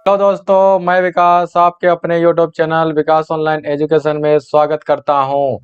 Hello दोस्तों, मैं विकास आपके अपने YouTube चैनल विकास ऑनलाइन एजुकेशन में स्वागत करता हूं।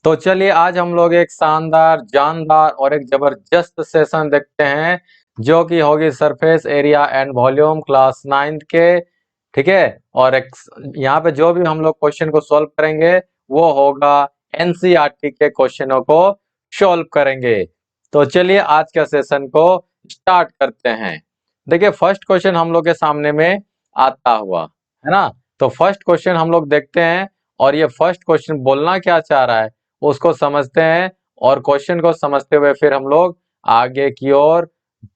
तो चलिए आज हम लोग एक शानदार, जानदार और एक जबरदस्त सेशन देखते हैं जो कि होगी surface area and volume class 9 के। ठीक है, और एक यहाँ पे जो भी हम लोग क्वेश्चन को सॉल्व करेंगे वो होगा एनसीईआरटी के क्वेश्चनों को सॉल्व करेंगे। तो चलिए आज के सेशन को स्टार्ट करते हैं। देखिए फर्स्ट क्वेश्चन हम लोग के सामने में आता हुआ है ना। तो फर्स्ट क्वेश्चन हम लोग देखते हैं और ये फर्स्ट क्वेश्चन बोलना क्या चाह रहा है उसको समझते हैं, और क्वेश्चन को समझते हुए फिर हम लोग आगे की ओर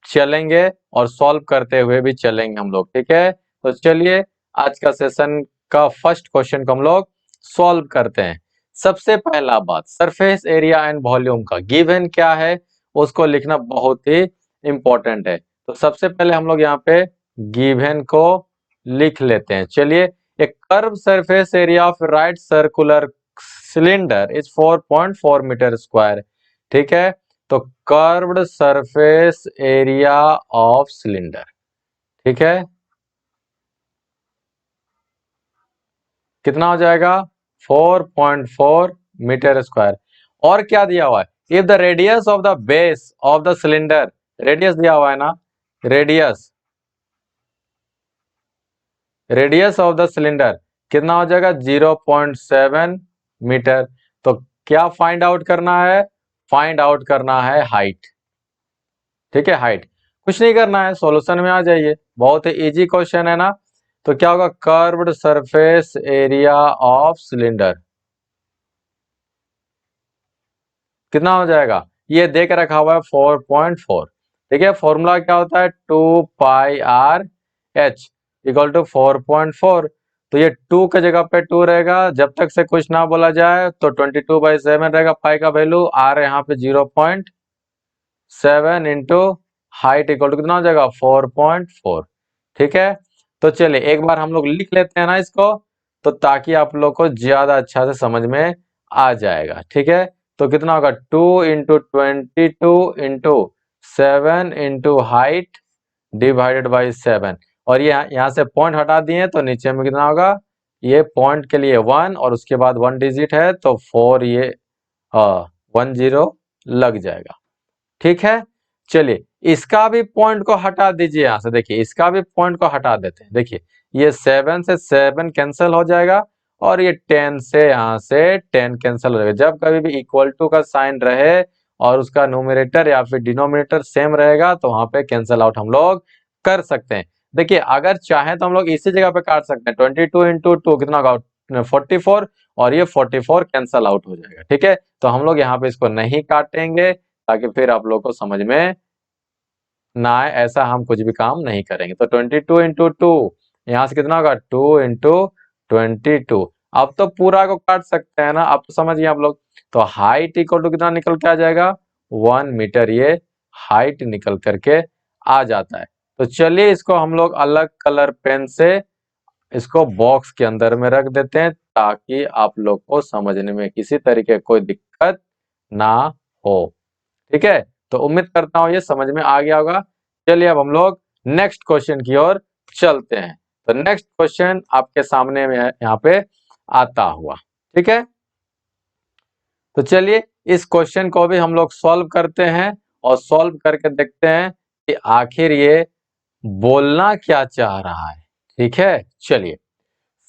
चलेंगे और सॉल्व करते हुए भी चलेंगे हम लोग। ठीक है, तो चलिए आज का सेशन का फर्स्ट क्वेश्चन को हम लोग सॉल्व करते हैं। सबसे पहला बात, सरफेस एरिया एंड वॉल्यूम का गिवन क्या है उसको लिखना बहुत ही इंपॉर्टेंट है। तो सबसे पहले हम लोग यहाँ पे गिवन को लिख लेते हैं। चलिए, एक curve surface area of right circular cylinder is 4.4 metre square. ठीक है, तो curved surface area of cylinder, ठीक है, कितना हो जाएगा 4.4 मीटर स्क्वायर। और क्या दिया हुआ है, if the radius of the base of the cylinder, radius दिया हुआ है ना, radius radius of the cylinder कितना हो जाएगा 0.7 मीटर। तो क्या फाइंड आउट करना है, फाइंड आउट करना है हाइट। ठीक है, हाइट कुछ नहीं करना है, सॉल्यूशन में आ जाइए, बहुत ही इजी क्वेश्चन है ना। तो क्या होगा, curved surface area of cylinder कितना हो जाएगा, ये देख रखा हुआ है 4.4। ठीक है, फॉर्मूला क्या होता है 2πr/h इक्वल टू 4.4। तो ये 2 के जगह पे 2 रहेगा, जब तक से कुछ ना बोला जाए तो 22/7 रहेगा। पाई का वैल्यू आर यहाँ पे 0.7 इंटू हाइट इक्वल टू कितना हो जाएगा 4.4। ठीक है, तो चलिए एक बार हम लोग लिख लेते हैं ना इसको, तो ताकि आप लोग को ज्यादा अच्छा से समझ में आ जाएगा। ठीक है, तो कितना होगा 2 into 22 into 7 into height divided by 7। और ये यहाँ से पॉइंट हटा दिए तो नीचे में कितना होगा, ये पॉइंट के लिए 1 और उसके बाद 1 डिजिट है तो 4, ये 10 लग जाएगा। ठीक है, चलिए इसका भी पॉइंट को हटा दीजिए यहाँ से। देखिए इसका भी पॉइंट को हटा देते हैं। देखिए ये 7 से 7 कैंसिल हो जाएगा और ये 10 से यहाँ से 10 कैंसिल हो जाएगा। जब कभी भी इक्वल टू का साइन रहे और उसका न्यूमरेटर या फिर डिनोमिनेटर सेम रहेगा तो वहां पे कैंसिल आउट हम लोग कर सकते हैं। देखिए अगर चाहे तो हम लोग इसी जगह पे काट सकते हैं, 22 इंटू 2 कितना होगा 44, और ये 44 कैंसिल आउट हो जाएगा। ठीक है, तो हम लोग यहाँ पे इसको नहीं काटेंगे ताकि फिर आप लोग को समझ में ना आए, ऐसा हम कुछ भी काम नहीं करेंगे। तो 22 इंटू 2 यहाँ से कितना होगा 2 इंटू 22। अब तो पूरा को काट सकते हैं ना, अब तो समझिए आप लोग। तो हाइट इक्वल टू कितना निकल के आ जाएगा 1 मीटर, ये हाइट निकल करके आ जाता है। तो चलिए इसको हम लोग अलग कलर पेन से इसको बॉक्स के अंदर में रख देते हैं ताकि आप लोग को समझने में किसी तरीके कोई दिक्कत ना हो। ठीक है, तो उम्मीद करता हूं ये समझ में आ गया होगा। चलिए अब हम लोग नेक्स्ट क्वेश्चन की ओर चलते हैं। तो नेक्स्ट क्वेश्चन आपके सामने में यहाँ पे आता हुआ। ठीक है, तो चलिए इस क्वेश्चन को भी हम लोग सॉल्व करते हैं और सॉल्व करके देखते हैं कि आखिर ये बोलना क्या चाह रहा है। ठीक है, चलिए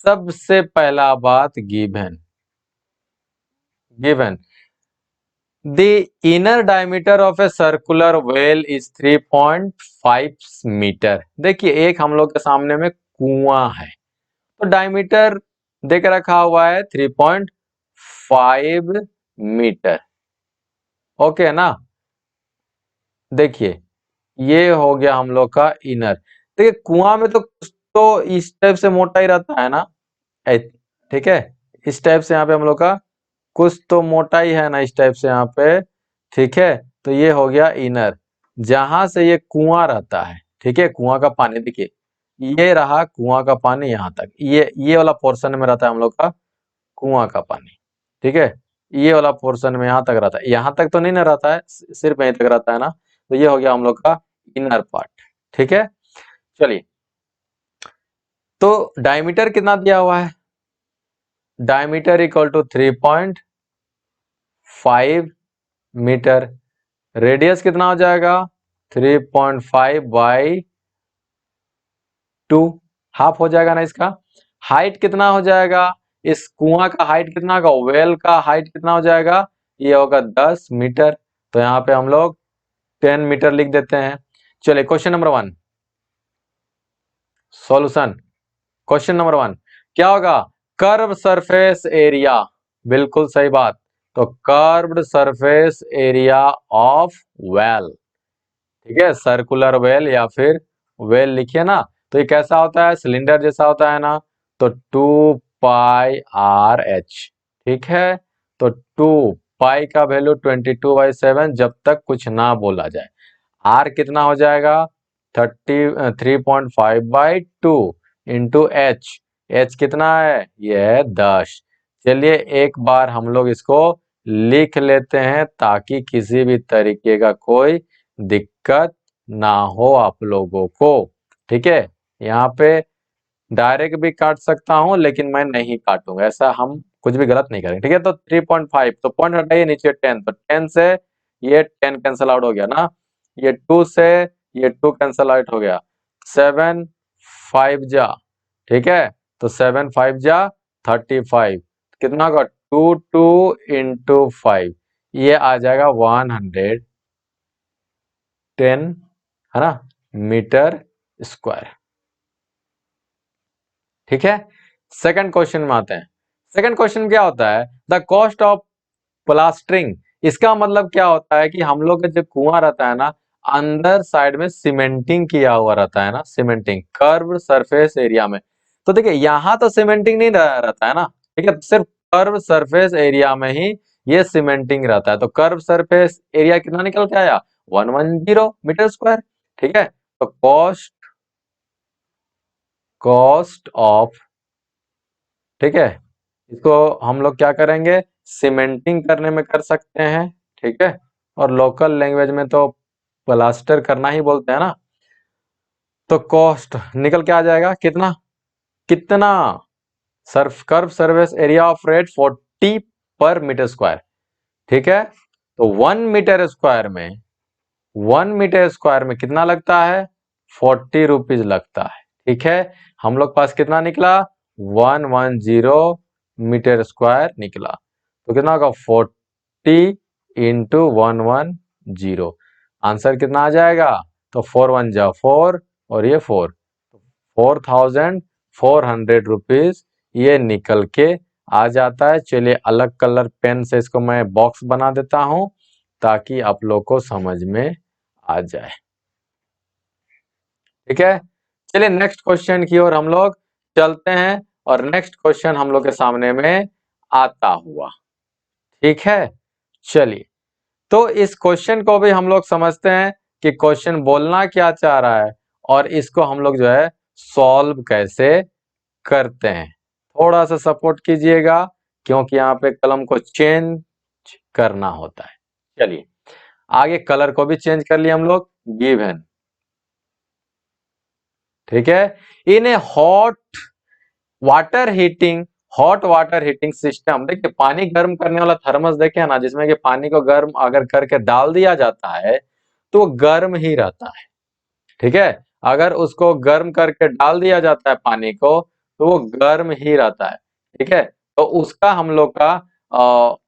सबसे पहला बात, given given The inner diameter of a circular well is 3.5 metre. देखिए एक हम लोग के सामने में कुआं है, तो डायमीटर देख रखा हुआ है 3.5 मीटर। ओके ना, देखिए ये हो गया हम लोग का इनर। देखिए कुआं में तो कुछ तो इस टाइप से मोटा ही रहता है ना, ठीक है, इस टाइप से यहाँ पे हम लोग का कुछ तो मोटा ही है ना, इस टाइप से यहाँ पे। ठीक है, तो ये हो गया इनर, जहां से ये कुआं रहता है। ठीक है, कुआं का पानी देखिए, ये रहा कुआं का पानी, यहाँ तक ये वाला पोर्शन में रहता है हम लोग का कुआं का पानी। ठीक है, ये वाला पोर्शन में यहाँ तक रहता है, यहाँ तक तो नहीं ना रहता है, सिर्फ यहीं तक रहता है ना। तो ये हो गया हम लोग का इनर पार्ट। ठीक है, चलिए तो डायमीटर कितना दिया हुआ है, diameter equal to 3.5 metre, radius कितना हो जाएगा 3.5 बाई 2, हाफ हो जाएगा ना इसका। हाइट कितना हो जाएगा, इस कुआं का हाइट कितना होगा, वेल का हाइट कितना हो जाएगा, ये होगा 10 मीटर। तो यहाँ पे हम लोग 10 मीटर लिख देते हैं। चलिए question number 1 solution. Question number 1 क्या होगा, कर्व सरफेस एरिया, बिल्कुल सही बात। तो curved surface area of well, ठीक है, सर्कुलर वेल या फिर वेल लिखिए ना, तो ये कैसा होता है, सिलेंडर जैसा होता है ना। तो 2πRH, ठीक है। तो 2 पाई का वैल्यू 22/7 जब तक कुछ ना बोला जाए। आर कितना हो जाएगा 3.5/2 इंटू एच, एच कितना है ये है 10। चलिए एक बार हम लोग इसको लिख लेते हैं ताकि किसी भी तरीके का कोई दिक्कत ना हो आप लोगों को, ठीक है। यहाँ पे डायरेक्ट भी काट सकता हूं लेकिन मैं नहीं काटूंगा, ऐसा हम कुछ भी गलत नहीं करेंगे, ठीक है। तो 3.5, तो पॉइंट हटाइए नीचे 10, तो 10 से ये 10 कैंसल आउट हो गया ना, ये 2 से ये 2 कैंसल आउट हो गया, 7 5 जा, ठीक है। तो 7 5 जा 35, कितना होगा 2 इंटू 5, ये आ जाएगा 110, है ना, मीटर स्क्वायर, ठीक है। सेकंड क्वेश्चन में आते हैं। सेकंड क्वेश्चन क्या होता है, द कॉस्ट ऑफ प्लास्टरिंग, इसका मतलब क्या होता है कि हम लोग का जो कुआं रहता है ना, अंदर साइड में सीमेंटिंग किया हुआ रहता है ना, सीमेंटिंग कर्व सरफेस एरिया में। तो देखिए यहाँ तो सीमेंटिंग नहीं रहता है ना, ठीक है, सिर्फ कर्व सरफेस एरिया में ही ये सीमेंटिंग रहता है। तो कर्व सरफेस एरिया कितना निकल के आया 110 मीटर स्क्वायर, ठीक है। तो कॉस्ट कॉस्ट ऑफ, ठीक है, इसको हम लोग क्या करेंगे सीमेंटिंग करने में कर सकते हैं, ठीक है, और लोकल लैंग्वेज में तो प्लास्टर करना ही बोलते हैं ना। तो कॉस्ट निकल के आ जाएगा कितना, कितना Surf curve surface area of rate 40 पर मीटर स्क्वायर, ठीक है। तो 1 मीटर स्क्वायर में कितना लगता है 40 रुपीज लगता है, ठीक है। हम लोग पास कितना निकला 110 मीटर स्क्वायर निकला, तो कितना होगा 40 इंटू 110, आंसर कितना आ जाएगा, तो 4 1 जा 4 और ये 4, 4400 रुपीज ये निकल के आ जाता है। चलिए अलग कलर पेन से इसको मैं बॉक्स बना देता हूं ताकि आप लोग को समझ में आ जाए, ठीक है। चलिए नेक्स्ट क्वेश्चन की ओर हम लोग चलते हैं, और नेक्स्ट क्वेश्चन हम लोग के सामने में आता हुआ, ठीक है। चलिए तो इस क्वेश्चन को भी हम लोग समझते हैं कि क्वेश्चन बोलना क्या चाह रहा है और इसको हम लोग जो है सॉल्व कैसे करते हैं। थोड़ा सा सपोर्ट कीजिएगा क्योंकि यहाँ पे कलम को चेंज करना होता है। चलिए आगे कलर को भी चेंज कर लिए हम लोग, गिवन, ठीक है। In a hot water heating system, देखिए पानी गर्म करने वाला थर्मस देखे ना, जिसमें कि पानी को गर्म अगर करके डाल दिया जाता है तो वो गर्म ही रहता है, ठीक है। अगर उसको गर्म करके डाल दिया जाता है पानी को तो वो गर्म ही रहता है, ठीक है। तो उसका हम लोग का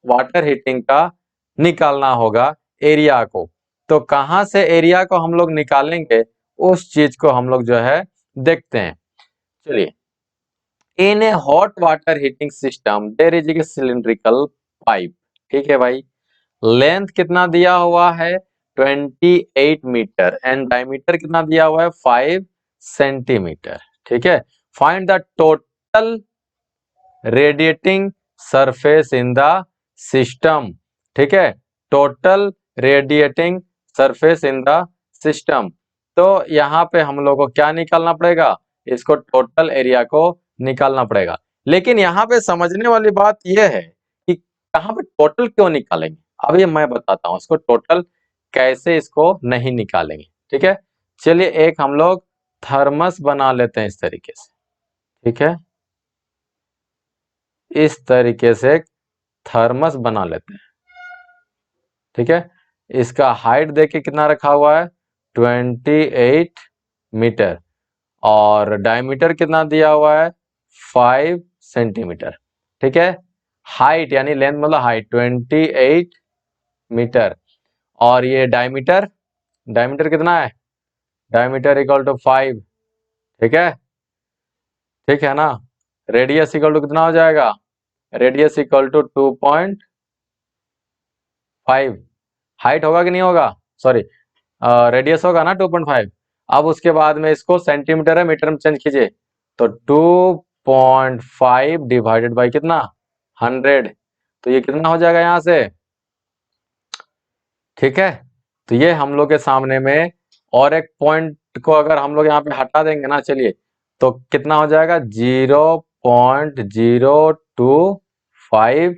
वाटर हीटिंग का निकालना होगा एरिया को। तो कहां से एरिया को हम लोग निकालेंगे उस चीज को हम लोग जो है देखते हैं। चलिए in a hot water heating system there is a cylindrical pipe, ठीक है भाई, लेंथ कितना दिया हुआ है 28 मीटर एंड डायमीटर कितना दिया हुआ है 5 सेंटीमीटर, ठीक है। Find the total radiating surface in the system, ठीक है, total radiating surface in the system. तो यहाँ पे हम लोग को क्या निकालना पड़ेगा, इसको टोटल एरिया को निकालना पड़ेगा। लेकिन यहाँ पे समझने वाली बात यह है कि कहाँ पे टोटल क्यों निकालेंगे, अब ये मैं बताता हूँ इसको टोटल कैसे इसको नहीं निकालेंगे, ठीक है। चलिए एक हम लोग थर्मस बना लेते हैं इस तरीके से, ठीक है, इस तरीके से थर्मस बना लेते हैं। ठीक है, इसका हाइट देखिए कितना रखा हुआ है, 28 मीटर, और डायमीटर कितना दिया हुआ है, 5 सेंटीमीटर। ठीक है, हाइट यानी लेंथ मतलब हाइट 28 मीटर, और ये डायमीटर, डायमीटर कितना है, डायमीटर इक्वल टू 5। ठीक है, ठीक है ना। रेडियस इक्वल टू कितना हो जाएगा, रेडियस इक्वल टू 2.5। हाइट होगा कि नहीं होगा, सॉरी रेडियस होगा ना 2.5। अब उसके बाद में इसको सेंटीमीटर है मीटर में चेंज कीजिए, तो 2.5 डिवाइडेड बाई कितना, 100, तो ये कितना हो जाएगा यहाँ से। ठीक है, तो ये हम लोग के सामने में, और एक पॉइंट को अगर हम लोग यहाँ पे हटा देंगे ना, चलिए, तो कितना हो जाएगा, 0.025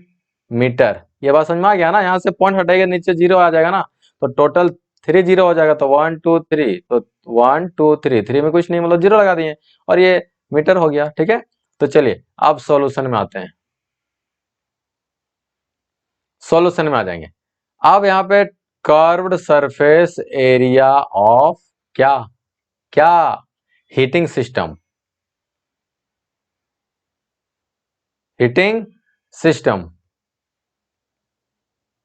मीटर। ये बात समझ में आ गया ना, यहाँ से पॉइंट हटाएगा नीचे जीरो आ जाएगा ना, तो टोटल 3 जीरो हो जाएगा, तो 1 2 3, तो 1 2 3, 3 में कुछ नहीं मतलब जीरो लगा दिए, और ये मीटर हो गया। ठीक है, तो चलिए अब सॉल्यूशन में आते हैं, सॉल्यूशन में आ जाएंगे। अब यहाँ पे कर्व्ड सरफेस एरिया ऑफ क्या, क्या, heating system, heating system,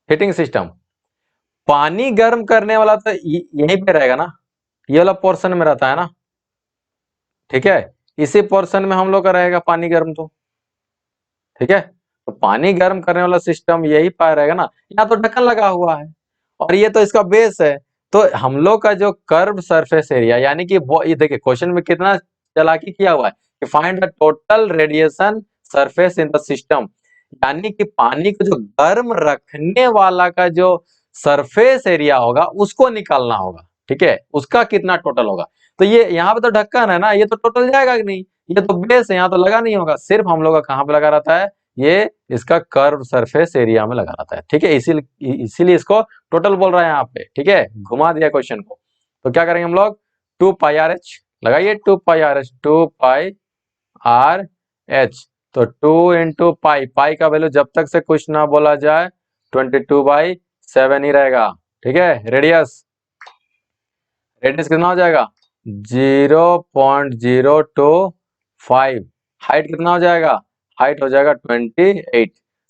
heating system, पानी गर्म करने वाला तो यहीं पे रहेगा ना, ये वाला पोर्शन में रहता है ना। ठीक है, इसी पोर्शन में हम लोग का रहेगा पानी गर्म, तो ठीक है, तो पानी गर्म करने वाला सिस्टम यही पाया रहेगा ना, यहाँ तो ढक्कन लगा हुआ है, और ये तो इसका बेस है। तो हम लोग का जो कर्व सरफेस एरिया, यानी कि ये देखिए क्वेश्चन में कितना चालाकी किया हुआ है कि find the total radiation surface in the system, यानी कि पानी को जो गर्म रखने वाला का जो सरफेस एरिया होगा उसको निकालना होगा। ठीक है, उसका कितना टोटल होगा, तो ये यहाँ पे तो ढक्कन है ना, ये तो टोटल जाएगा कि नहीं, ये तो बेस है, यहाँ तो लगा नहीं होगा, सिर्फ हम लोग का कहाँ पे लगा रहता है, ये इसका कर्व सरफेस एरिया में लगा रहता है। ठीक है, इसीलिए इसको टोटल बोल रहा है यहाँ पे। ठीक है, घुमा दिया क्वेश्चन को, तो क्या करेंगे हम लोग, 2 π r h लगाइए, 2 π r h, 2 π r h, तो 2 इंटू पाई, पाई का वैल्यू जब तक से कुछ ना बोला जाए 22/7 ही रहेगा। ठीक है, रेडियस, रेडियस कितना हो जाएगा, 0.025, हाइट कितना हो जाएगा, हाइट हो जाएगा 28।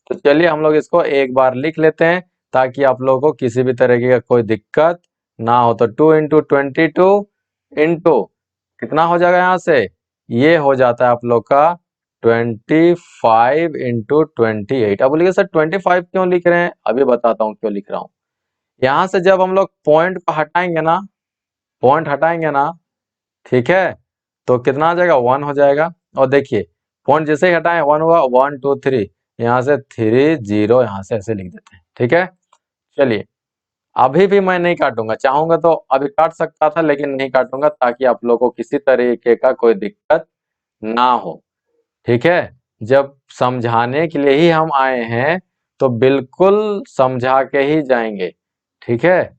तो चलिए हम लोग इसको एक बार लिख लेते हैं, ताकि आप लोगों को किसी भी तरीके का कोई दिक्कत ना हो। तो 2 इंटू 22 इंटू कितना हो जाएगा, यहाँ से ये हो जाता है आप लोग का 25 इंटू 28। अब बोलिए सर 25 क्यों लिख रहे हैं, अभी बताता हूँ क्यों लिख रहा हूँ। यहाँ से जब हम लोग पॉइंट को हटाएंगे ना, पॉइंट हटाएंगे ना, ठीक है, तो कितना आ जाएगा, 1 हो जाएगा। और देखिए पॉइंट जैसे ही हटाएं 1 हुआ, 1 2 3, यहाँ से 3 0, यहाँ से ऐसे लिख देते हैं। ठीक है, चलिए अभी भी मैं नहीं काटूंगा, चाहूंगा तो अभी काट सकता था, लेकिन नहीं काटूंगा, ताकि आप लोगों को किसी तरीके का कोई दिक्कत ना हो। ठीक है, जब समझाने के लिए ही हम आए हैं, तो बिल्कुल समझा के ही जाएंगे। ठीक है,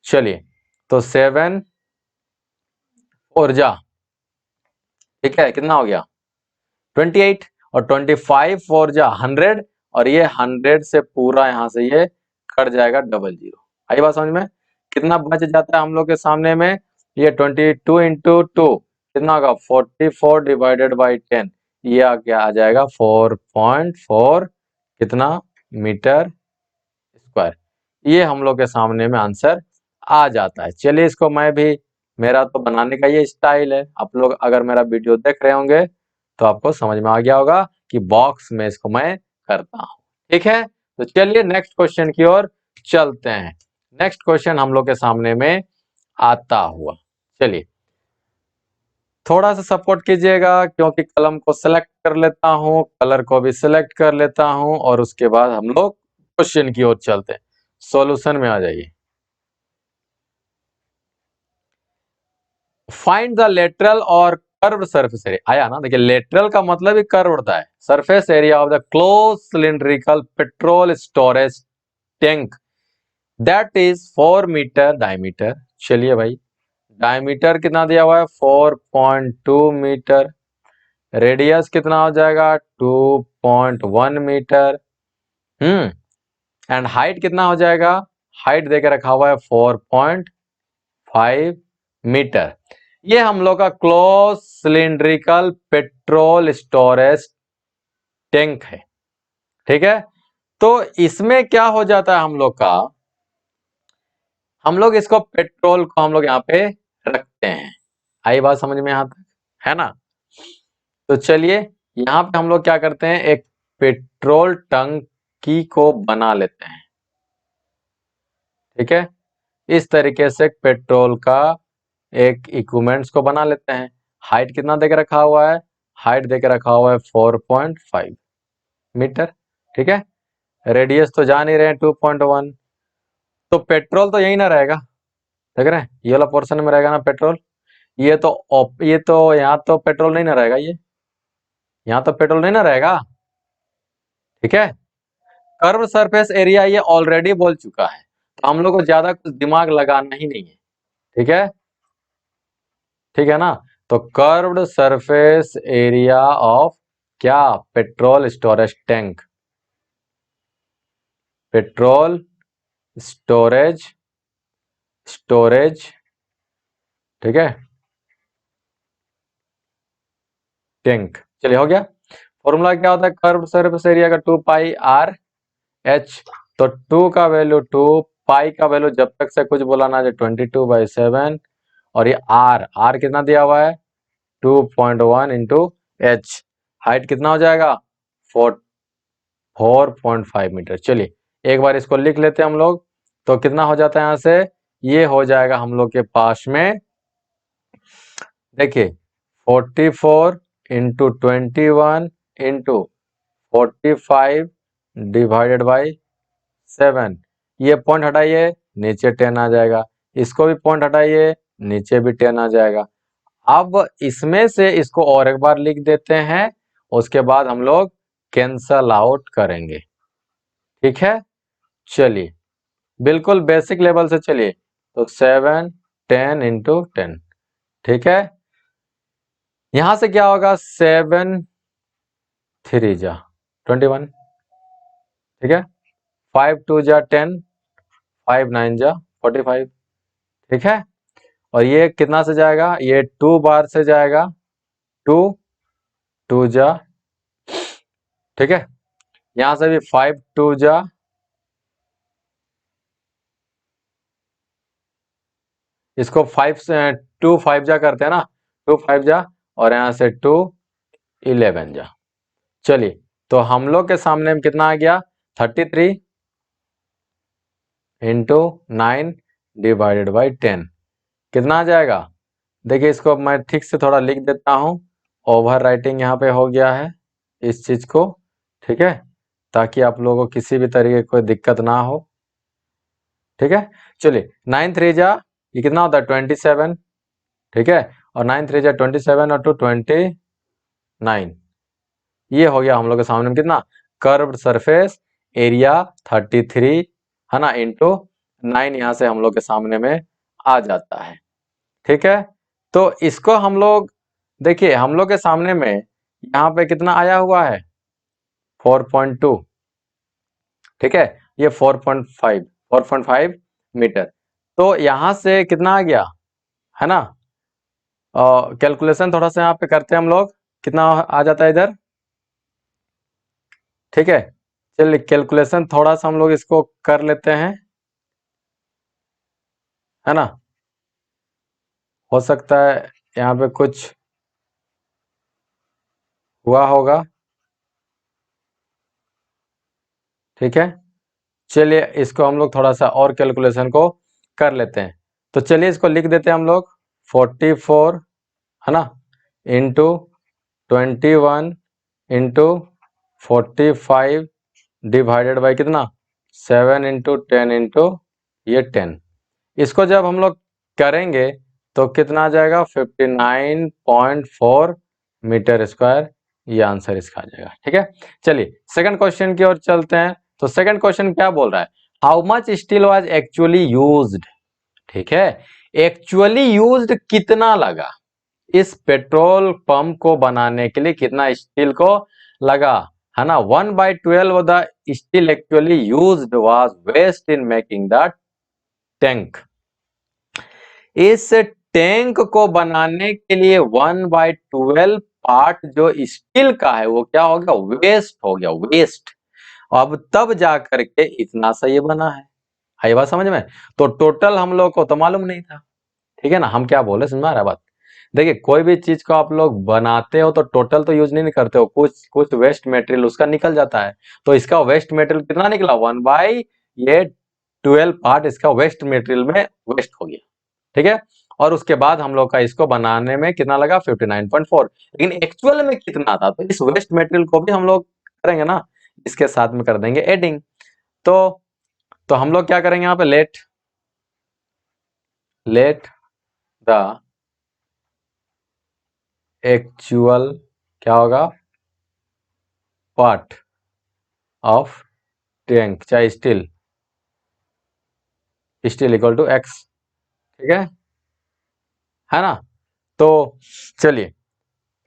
चलिए, तो 7 ऊर्जा, ठीक है, कितना हो गया 28, और 25 फोर जा 100, और ये 100 से पूरा यहाँ से ये कट जाएगा, डबल जीरो। आई बात समझ में, कितना बच जाता है हम लोग के सामने में, ये 22 इंटू 2 कितना होगा, 44 डिवाइडेड बाई 10, ये क्या आ जाएगा 4.4 कितना मीटर स्क्वायर। ये हम लोग के सामने में आंसर आ जाता है। चलिए इसको मैं भी, मेरा तो बनाने का ये स्टाइल है, आप लोग अगर मेरा वीडियो देख रहे होंगे तो आपको समझ में आ गया होगा कि बॉक्स में इसको मैं करता हूँ। ठीक है, तो चलिए नेक्स्ट क्वेश्चन की ओर चलते हैं। नेक्स्ट क्वेश्चन हम लोग के सामने में आता हुआ, चलिए थोड़ा सा सपोर्ट कीजिएगा, क्योंकि कलम को सिलेक्ट कर लेता हूं, कलर को भी सिलेक्ट कर लेता हूं, और उसके बाद हम लोग क्वेश्चन की ओर चलते हैं। सॉल्यूशन में आ जाइए। फाइंड द लेटरल और कर्व्ड सरफेस एरिया, आया ना, देखिए लेटरल का मतलब ही कर्व होता है, surface area of the close cylindrical petrol storage tank that is 4 metre diameter. चलिए भाई, डायमीटर कितना दिया हुआ है, 4.2 मीटर, रेडियस कितना हो जाएगा 2.1 मीटर। एंड हाइट कितना हो जाएगा, हाइट देके रखा हुआ है 4.5 मीटर। ये हम लोग का close cylindrical petrol storage tank है। ठीक है, तो इसमें क्या हो जाता है हम लोग का, हम लोग इसको पेट्रोल को हम लोग यहाँ पे रखते हैं। आई बात समझ में यहाँ तक, है ना। तो चलिए यहाँ पे हम लोग क्या करते हैं, एक पेट्रोल टंकी को बना लेते हैं। ठीक है, इस तरीके से पेट्रोल का एक इक्विपमेंट्स को बना लेते हैं। हाइट कितना देके रखा हुआ है, हाइट देके रखा हुआ है 4.5 मीटर। ठीक है, रेडियस तो जान ही रहे हैं 2.1। तो पेट्रोल तो यही ना रहेगा, देख रहे हैं ये वाला पोर्शन में रहेगा ना पेट्रोल। ये तो यहाँ तो पेट्रोल नहीं ना रहेगा, ये यहाँ तो पेट्रोल नहीं ना रहेगा। ठीक है, कर्व सरफेस एरिया ये ऑलरेडी बोल चुका है, तो हम लोग को ज्यादा कुछ दिमाग लगाना ही नहीं है। ठीक है, ठीक है ना। तो कर्व्ड सरफेस एरिया ऑफ क्या, petrol storage tank, petrol storage storage ठीक है, टैंक। चलिए हो गया। फॉर्मूला क्या होता है कर्व सरफेस एरिया का, 2 पाई आर एच। तो 2 का वैल्यू 2, पाई का वैल्यू जब तक से कुछ बोला ना, 22/7, और ये आर, आर कितना दिया हुआ है 2.1 इंटू एच। हाइट कितना हो जाएगा 4.5 मीटर। चलिए एक बार इसको लिख लेते हैं हम लोग, तो कितना हो जाता है यहां से, ये हो जाएगा हम लोग के पास में, देखिए 44 इंटू 21 इंटू 45 डिवाइडेड बाई 7। ये पॉइंट हटाइए नीचे 10 आ जाएगा, इसको भी पॉइंट हटाइए नीचे भी 10 आ जाएगा। अब इसमें से इसको और एक बार लिख देते हैं, उसके बाद हम लोग कैंसल आउट करेंगे। ठीक है, चलिए बिल्कुल बेसिक लेवल से चलिए, तो 7 10 इंटू 10। ठीक है, यहां से क्या होगा 7 3 जा 21। ठीक है, 5 2 जा 10, 5 9 जा 45। ठीक है, और ये कितना से जाएगा, ये 2 बार से जाएगा, 2 2 जा। ठीक है, यहां से भी 5 2 जा, इसको 5 से 2 5 जा करते हैं ना, 2 5 जा, और यहां से 2 11 जा। चलिए तो हम लोग के सामने में कितना आ गया 33 इंटू 9 डिवाइडेड बाई 10, कितना आ जाएगा। देखिए इसको मैं ठीक से थोड़ा लिख देता हूँ, ओवर राइटिंग यहाँ पे हो गया है इस चीज को। ठीक है, ताकि आप लोगों को किसी भी तरीके की कोई दिक्कत ना हो। ठीक है, चलिए 9 3 जा, ये कितना होता है 27। ठीक है, और 9 3 जा 27 और 2 29। ये हो गया हम लोग के सामने में कितना, कर्व्ड सरफेस एरिया 33 है ना, इंटू 9 यहाँ से हम लोग के सामने में आ जाता है। ठीक है, तो इसको हम लोग देखिए, हम लोग के सामने में यहाँ पे कितना आया हुआ है 4.2। ठीक है, ये 4.5 मीटर। तो यहाँ से कितना आ गया, है ना। कैलकुलेशन थोड़ा सा यहाँ पे करते हैं हम लोग, कितना आ जाता है इधर। ठीक है, चलिए कैलकुलेशन थोड़ा सा हम लोग इसको कर लेते हैं, है ना। हो सकता है यहाँ पे कुछ हुआ होगा। ठीक है, चलिए इसको हम लोग थोड़ा सा और कैलकुलेशन को कर लेते हैं। तो चलिए इसको लिख देते हैं हम लोग 44 है ना, इंटू 21 इंटू 45 डिवाइडेड बाई कितना 7 इंटू 10 इंटू ये 10। इसको जब हम लोग करेंगे तो कितना आ जाएगा 59.4 मीटर स्क्वायर, ये आंसर इसका आ जाएगा। ठीक है, चलिए सेकंड क्वेश्चन की ओर चलते हैं। तो सेकंड क्वेश्चन क्या बोल रहा है, how much steel was actually used. ठीक है, एक्चुअली यूज्ड कितना लगा, इस पेट्रोल पंप को बनाने के लिए कितना स्टील को लगा, है ना। 1/12 the steel actually used was waste in making the tank. इस टैंक को बनाने के लिए 1/12 पार्ट जो स्टील का है वो क्या हो गया, वेस्ट हो गया, वेस्ट। अब तब जा करके इतना सा ये बना है। आई बात समझ में। तो टोटल हम लोग को तो मालूम नहीं था, ठीक है ना। हम क्या बोले, समझ में आ रहा है बात। देखिए कोई भी चीज को आप लोग बनाते हो तो टोटल तो यूज नहीं करते हो, कुछ कुछ वेस्ट मटेरियल उसका निकल जाता है। तो इसका वेस्ट मटेरियल कितना निकला, 1/12 पार्ट इसका वेस्ट मटेरियल में वेस्ट हो गया, ठीक है। और उसके बाद हम लोग का इसको बनाने में कितना लगा, 59.4। लेकिन एक्चुअल में कितना था, तो इस वेस्ट मटेरियल को भी हम लोग करेंगे ना, इसके साथ में कर देंगे एडिंग। तो हम लोग क्या करेंगे यहाँ पे, लेट द एक्चुअल क्या होगा, पार्ट ऑफ टैंक चाहे स्टील इक्वल टू एक्स, ठीक है ना। तो चलिए,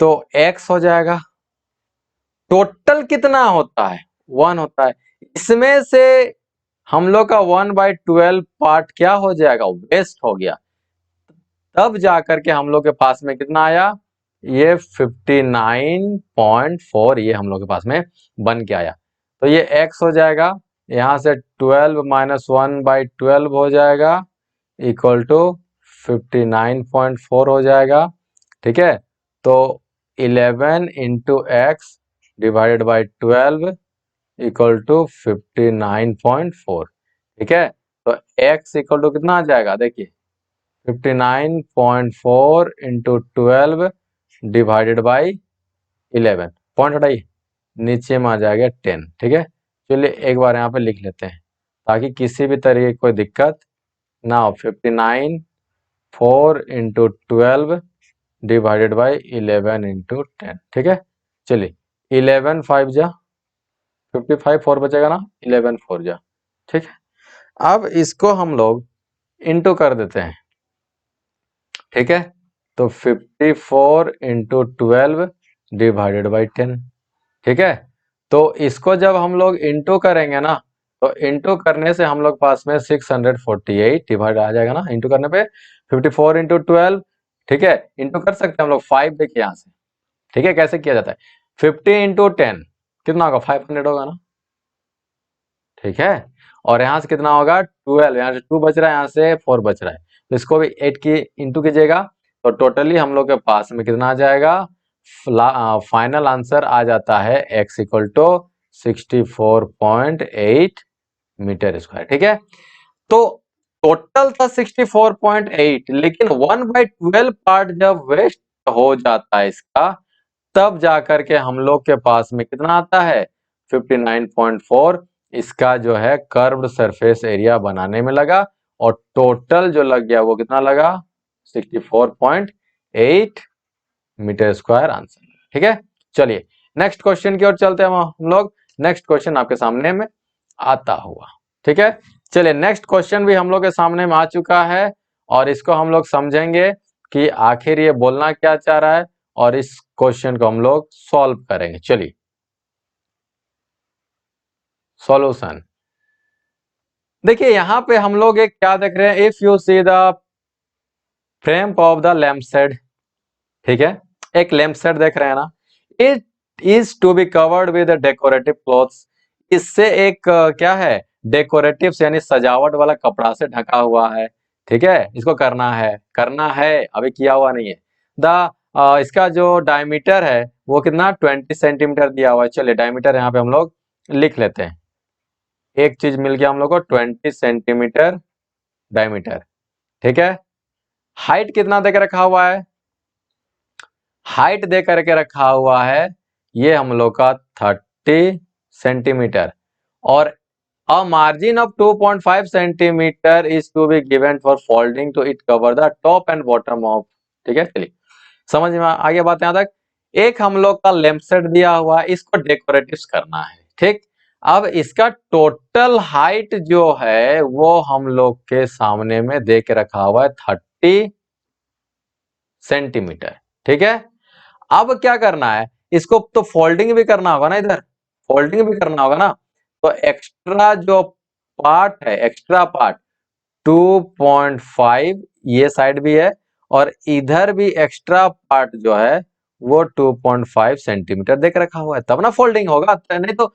तो एक्स हो जाएगा, टोटल कितना होता है, 1 होता है। इसमें से हम लोग का 1/12 पार्ट क्या हो जाएगा, वेस्ट हो गया। तब जाकर के हम लोग के पास में कितना आया, ये 59.4 ये हम लोग के पास में बन के आया। तो ये x हो जाएगा, यहां से 12 माइनस 1/12 हो जाएगा इक्वल टू 59.4 हो जाएगा, ठीक है। तो 11 into X divided by 12 equal to 59.4, ठीक है। तो x इक्वल टू कितना आ जाएगा, देखिए 59.4 इंटू 12 डिवाइडेड बाई 11, पॉइंट हटाइए, नीचे में आ जाएगा 10, ठीक है। चलिए एक बार यहाँ पे लिख लेते हैं ताकि किसी भी तरीके की कोई दिक्कत ना हो। 59.4 इंटू 12 डिवाइडेड बाई 11 इंटू 10, ठीक है। चलिए 11 5 जा 55, 4 बचेगा ना, 11 4 जा, ठीक है। अब इसको हम लोग इंटू कर देते हैं, ठीक है। तो 54 इंटू 12 डिवाइडेड बाई 10, ठीक है। तो इसको जब हम लोग इंटू करेंगे ना, तो इंटू करने से हम लोग पास में 648 डिवाइड आ जाएगा ना, इंटू करने पे 54 इंटू 12, ठीक है। इंटू कर सकते हैं हम लोग 5, देखिए यहाँ से, ठीक है। कैसे किया जाता है, 50 इंटू 10 कितना होगा, 500 होगा ना, ठीक है। और यहाँ से कितना होगा 12, यहाँ से 2 बच रहा है, यहाँ से 4 बच रहा है, तो इसको भी 8 की इंटू कीजिएगा। तो टोटली हम लोग के पास में कितना आ जाएगा, फाइनल आंसर आ जाता है x equal to 64.8 metre square, ठीक है। तो टोटल था 64.8, लेकिन 1/12 पार्ट जब वेस्ट हो जाता है इसका, तब जाकर के हम लोग के पास में कितना आता है, 59.4 इसका जो है कर्व्ड सरफेस एरिया बनाने में लगा। और टोटल जो लग गया वो कितना लगा, 64.8 मीटर स्क्वायर आंसर, ठीक है। चलिए नेक्स्ट क्वेश्चन की ओर चलते हैं हम लोग। नेक्स्ट क्वेश्चन आपके सामने में आता हुआ, ठीक है। चलिए नेक्स्ट क्वेश्चन भी हम लोग के सामने में आ चुका है, और इसको हम लोग समझेंगे कि आखिर ये बोलना क्या चाह रहा है, और इस क्वेश्चन को हम लोग सॉल्व करेंगे। चलिए सॉल्यूशन, देखिए यहां पे हम लोग एक क्या देख रहे हैं, if you see the frame of the lamp shade, ठीक है। एक लैंप शेड देख रहे हैं ना, it is to be covered with decorative clothes. इससे एक क्या है, डेकोरेटिव यानी सजावट वाला कपड़ा से ढका हुआ है, ठीक है। इसको करना है अभी किया हुआ नहीं है। इसका जो डायमीटर है वो कितना 20 सेंटीमीटर दिया हुआ है। चलिए डायमीटर यहाँ पे हम लोग लिख लेते हैं, एक चीज मिल गया हम लोग को 20 सेंटीमीटर डायमीटर, ठीक है। हाइट कितना देकर रखा हुआ है, हाइट दे करके रखा हुआ है ये हम लोग का 30 सेंटीमीटर। और a margin of 2.5 centimetre is to be given for folding to it cover the top and bottom of, ठीक है। चलिए समझ में आ गया बात यहां तक। एक हम लोग का लैंप सेट दिया हुआ है, इसको डेकोरेटिव करना है, ठीक। अब इसका टोटल हाइट जो है वो हम लोग के सामने में दे के रखा हुआ है 30 सेंटीमीटर, ठीक है। अब क्या करना है, इसको तो फोल्डिंग भी करना होगा ना, इधर फोल्डिंग भी करना होगा ना, तो एक्स्ट्रा जो पार्ट है, एक्स्ट्रा पार्ट 2.5 ये साइड भी है, और इधर भी एक्स्ट्रा पार्ट जो है वो 2.5 सेंटीमीटर देख रखा हुआ है, तब ना फोल्डिंग होगा, तो नहीं तो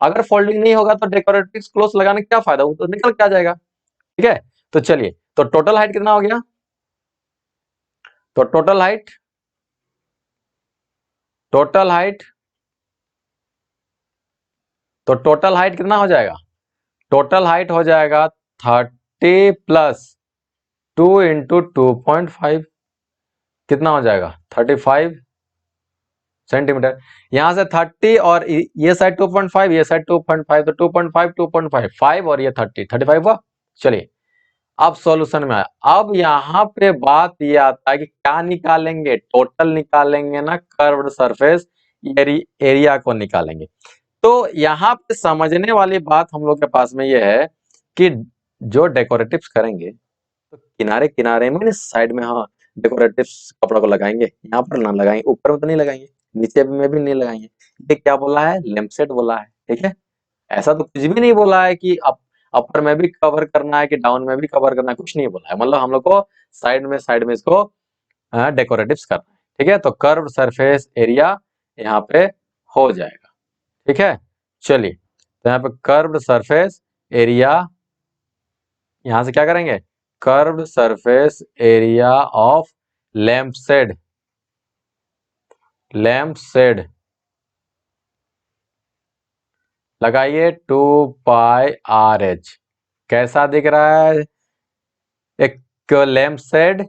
अगर फोल्डिंग नहीं होगा तो डेकोरेटिव क्लोज लगाने का क्या फायदा, वो तो निकल के आ जाएगा। ठीक है, तो चलिए, तो टोटल हाइट कितना हो गया, तो टोटल हाइट तो टोटल हाइट कितना हो जाएगा, टोटल हाइट हो जाएगा 30 प्लस 2 इंटू 2.5, कितना हो जाएगा 35 सेंटीमीटर। यहां से 30 और ये साइड 2.5, ये साइड 2.5, तो 2.5 2.5 5 और ये 30 35 हुआ। चलिए, अब सॉल्यूशन में आया, अब यहाँ पे बात ये आता है कि क्या निकालेंगे, टोटल निकालेंगे ना कर्व्ड सरफेस एरिया को निकालेंगे। तो यहाँ पे समझने वाली बात हम लोग के पास में ये है कि जो डेकोरेटिव्स करेंगे तो किनारे किनारे में साइड में, हाँ, डेकोरेटिव्स कपड़ा को लगाएंगे, यहाँ पर ना लगाएंगे, ऊपर में तो नहीं लगाएंगे, नीचे में भी नहीं लगाएंगे। ये क्या बोला है, लैंपशेड बोला है। ठीक है, ऐसा तो कुछ भी नहीं बोला है कि अपर में भी कवर करना है कि डाउन में भी कवर करना है, कुछ नहीं बोला है, मतलब हम लोग को साइड में इसको डेकोरेटिव्स करना है। ठीक है, तो कर्व सरफेस एरिया यहाँ पे हो जाएगा। ठीक है, चलिए, तो यहाँ पे कर्व्ड सरफेस एरिया, यहां से क्या करेंगे, curved surface area of lampshade, lampshade लगाइए 2πRH। कैसा दिख रहा है एक लैंपशेड,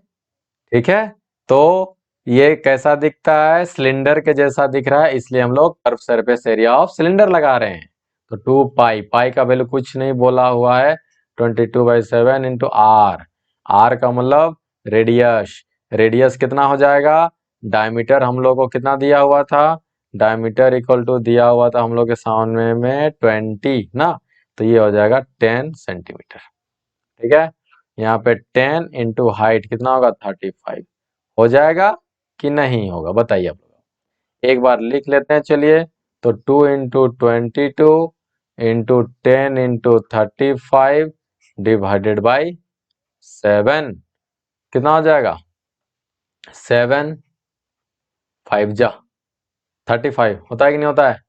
ठीक है, तो ये कैसा दिखता है, सिलेंडर के जैसा दिख रहा है, इसलिए हम लोग curve surface area of cylinder लगा रहे हैं। तो 2π, पाई का वैल्यू कुछ नहीं बोला हुआ है, 22/7 इंटू आर, आर का मतलब रेडियस, रेडियस कितना हो जाएगा, डायमीटर हम लोग को कितना दिया हुआ था, डायमीटर इक्वल टू दिया हुआ था हम लोग के सामने में 20 ना, तो ये हो जाएगा 10 सेंटीमीटर। ठीक है, यहाँ पे 10 इंटू हाइट कितना होगा 35, हो जाएगा कि नहीं होगा, बताइए आप लोग, एक बार लिख लेते हैं। चलिए, तो 2 into 22 into 10 into 35 divided by 7, कितना हो जाएगा 7 5 जा 35, होता है कि नहीं होता है,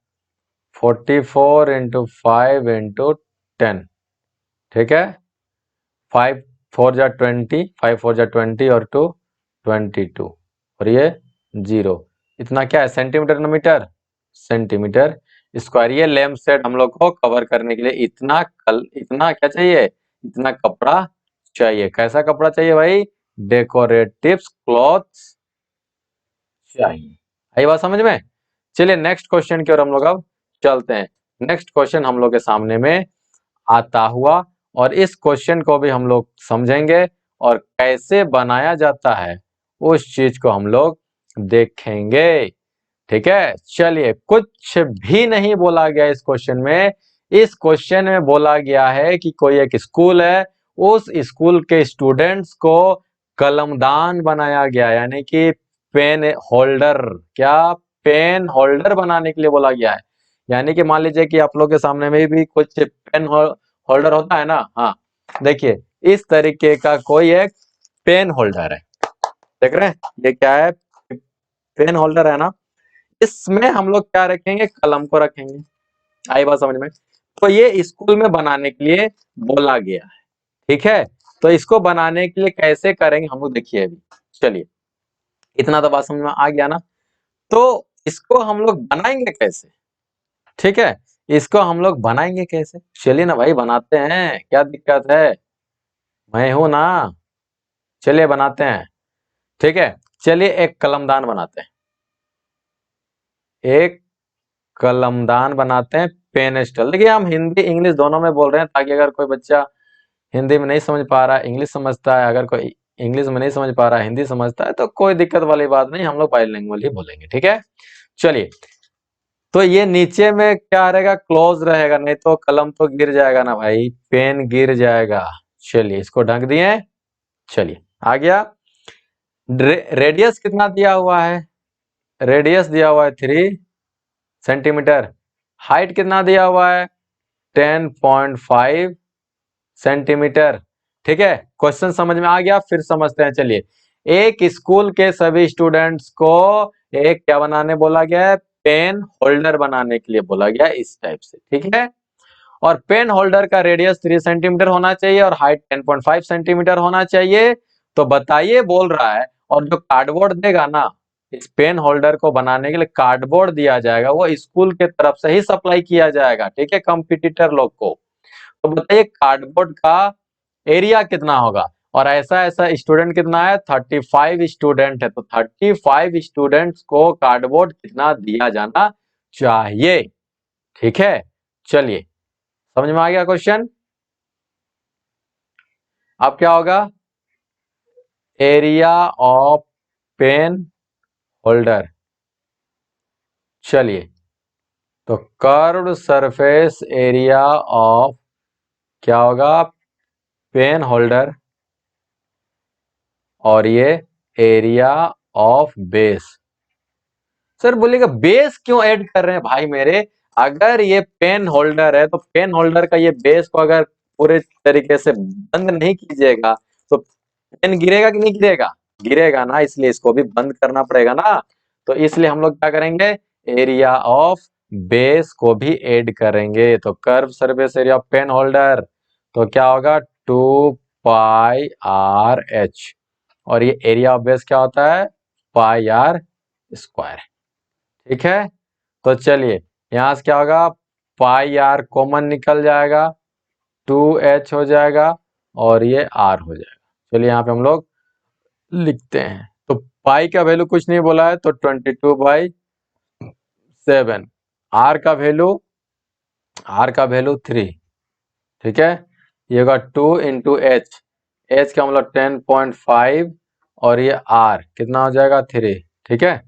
44 इंटू 5 इंटू 10। ठीक है, 5 4 जा 20, 5 4 जा 20 और 2 22, और ये 0, इतना क्या है सेंटीमीटर ना मीटर, सेंटीमीटर स्क्वायर। ये लैंप सेट हम लोग को कवर करने के लिए इतना क्या चाहिए, इतना कपड़ा चाहिए। कैसा कपड़ा चाहिए भाई, डेकोरेटिव क्लॉथ्स चाहिए। आई बात समझ में। चलिए नेक्स्ट क्वेश्चन की ओर हम लोग अब चलते हैं। नेक्स्ट क्वेश्चन हम लोग के सामने में आता हुआ, और इस क्वेश्चन को भी हम लोग समझेंगे और कैसे बनाया जाता है उस चीज को हम लोग देखेंगे। ठीक है, चलिए, कुछ भी नहीं बोला गया इस क्वेश्चन में। इस क्वेश्चन में बोला गया है कि कोई एक स्कूल है, उस स्कूल के स्टूडेंट्स को कलमदान बनाया गया, यानी कि पेन होल्डर, क्या, पेन होल्डर बनाने के लिए बोला गया है। यानी कि मान लीजिए कि आप लोग के सामने में भी कुछ पेन होल्डर होता है ना, हाँ, देखिए इस तरीके का कोई एक पेन होल्डर है, देख रहे हैं, ये क्या है, पेन होल्डर है ना, इसमें हम लोग क्या रखेंगे, कलम को रखेंगे। आई बात समझ में। तो ये स्कूल में बनाने के लिए बोला गया है। ठीक है, तो इसको बनाने के लिए कैसे करेंगे हम लोग, देखिए अभी, चलिए, इतना तो बात समझ में आ गया ना। तो इसको हम लोग बनाएंगे कैसे, ठीक है, इसको हम लोग बनाएंगे कैसे, चलिए ना भाई बनाते हैं, क्या दिक्कत है, मैं हूं ना, चलिए बनाते हैं। ठीक है, चलिए एक कलमदान बनाते हैं, एक कलमदान बनाते हैं, पेन स्टल। देखिए हम हिंदी इंग्लिश दोनों में बोल रहे हैं, ताकि अगर कोई बच्चा हिंदी में नहीं समझ पा रहा है, इंग्लिश समझता है, अगर कोई इंग्लिश में नहीं समझ पा रहा है, हिंदी समझता है, तो कोई दिक्कत वाली बात नहीं, हम लोग बाइलिंगुअल ही बोलेंगे। ठीक है, चलिए, तो ये नीचे में क्या रहेगा, क्लोज रहेगा, नहीं तो कलम तो गिर जाएगा ना भाई, पेन गिर जाएगा। चलिए इसको ढक दिए, चलिए आ गया। रेडियस कितना दिया हुआ है? रेडियस दिया हुआ है 3 सेंटीमीटर। हाइट कितना दिया हुआ है? 10.5 सेंटीमीटर। ठीक है, क्वेश्चन समझ में आ गया? फिर समझते हैं। चलिए, एक स्कूल के सभी स्टूडेंट्स को एक क्या बनाने बोला गया है? पेन होल्डर बनाने के लिए बोला गया है, इस टाइप से। ठीक है, और पेन होल्डर का रेडियस 3 सेंटीमीटर होना चाहिए और हाइट 10.5 सेंटीमीटर होना चाहिए। तो बताइए, बोल रहा है, और जो कार्डबोर्ड देगा ना, इस पेन होल्डर को बनाने के लिए कार्डबोर्ड दिया जाएगा, वो स्कूल के तरफ से ही सप्लाई किया जाएगा। ठीक है, कंपटीटर लोग को। तो बताइए कार्डबोर्ड का एरिया कितना होगा? और ऐसा ऐसा स्टूडेंट कितना है? 35 स्टूडेंट है, तो 35 स्टूडेंट्स को कार्डबोर्ड कितना दिया जाना चाहिए? ठीक है, चलिए, समझ में आ गया क्वेश्चन? अब क्या होगा? Area of pen holder. चलिए, तो कर्व्ड सरफेस एरिया ऑफ क्या होगा? पेन होल्डर, और ये एरिया ऑफ बेस। सर बोलेगा बेस क्यों ऐड कर रहे हैं भाई मेरे? अगर ये पेन होल्डर है तो पेन होल्डर का ये बेस को अगर पूरे तरीके से बंद नहीं कीजिएगा तो पेन गिरेगा कि नहीं गिरेगा? गिरेगा ना, इसलिए इसको भी बंद करना पड़ेगा ना। तो इसलिए हम लोग क्या करेंगे? एरिया ऑफ बेस को भी ऐड करेंगे। तो curve surface area of pen holder, तो क्या होगा? 2πr/h, और ये एरिया ऑफ बेस क्या होता है? πr²। ठीक है, तो चलिए, यहां से क्या होगा? πr कॉमन निकल जाएगा, 2h हो जाएगा, और ये r हो जाएगा। चलिए, यहाँ पे हम लोग लिखते हैं। तो पाई का वैल्यू कुछ नहीं बोला है, तो 22/7। r का वैल्यू 3। ठीक है, ये होगा 2 इंटू एच। एच का मतलब 10.5, और ये r कितना हो जाएगा? 3। ठीक है,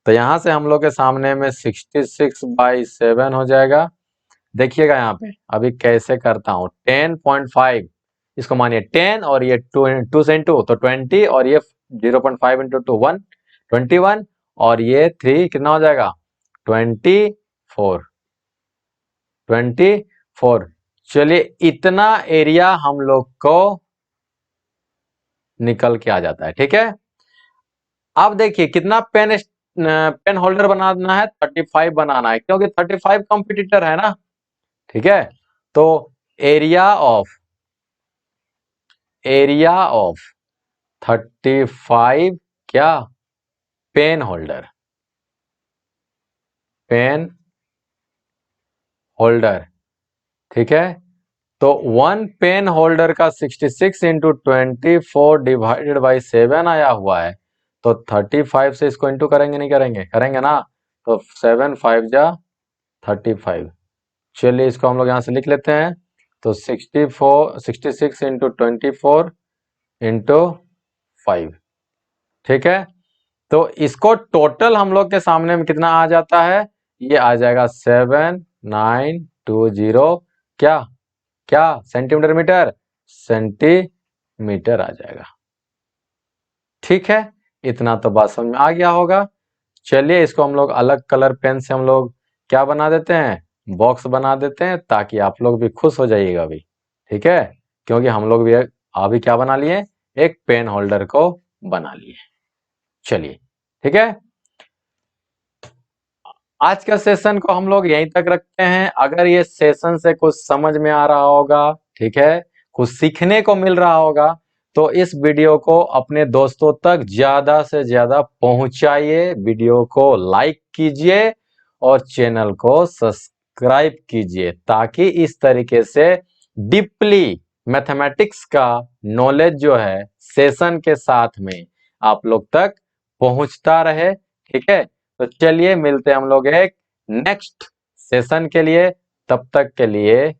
तो यहां से हम लोग के सामने में 66/7 हो जाएगा। देखिएगा यहाँ पे अभी कैसे करता हूँ। 10.5, इसको मानिए 10, और ये 2 से इंटू तो 20, और ये 0.5 इंटू 2 1, 21, और ये 3 कितना हो जाएगा? 24। चलिए, इतना एरिया हम लोग को निकल के आ जाता है। ठीक है, अब देखिए कितना पेन होल्डर बनाना है? 35 बनाना है, क्योंकि 35 कंपटीटर है ना। ठीक है, तो एरिया ऑफ 35 क्या? Pen holder. ठीक है, तो 1 पेन होल्डर का 66 इंटू 24 डिवाइडेड बाई 7 आया हुआ है। तो 35 से इसको इंटू करेंगे नहीं करेंगे? करेंगे ना। तो 7 5 जा 35। चलिए, इसको हम लोग यहाँ से लिख लेते हैं। तो 66 इंटू 24 इंटू 5। ठीक है, तो इसको टोटल हम लोग के सामने में कितना आ जाता है? ये आ जाएगा 7920 क्या क्या सेंटीमीटर मीटर, सेंटीमीटर आ जाएगा। ठीक है, इतना तो बात समझ में आ गया होगा। चलिए, इसको हम लोग अलग कलर पेन से हम लोग क्या बना देते हैं? बॉक्स बना देते हैं, ताकि आप लोग भी खुश हो जाइएगा अभी। ठीक है, क्योंकि हम लोग भी अभी क्या बना लिए? एक पेन होल्डर को बना लिए। चलिए, ठीक है, आज का सेशन को हम लोग यहीं तक रखते हैं। अगर ये सेशन से कुछ समझ में आ रहा होगा, ठीक है, कुछ सीखने को मिल रहा होगा, तो इस वीडियो को अपने दोस्तों तक ज्यादा से ज्यादा पहुंचाइए, वीडियो को लाइक कीजिए और चैनल को सब्सक्राइब कीजिए, ताकि इस तरीके से डीपली मैथमेटिक्स का नॉलेज जो है सेशन के साथ में आप लोग तक पहुंचता रहे। ठीक है, तो चलिए मिलते हैं हम लोग एक नेक्स्ट सेशन के लिए। तब तक के लिए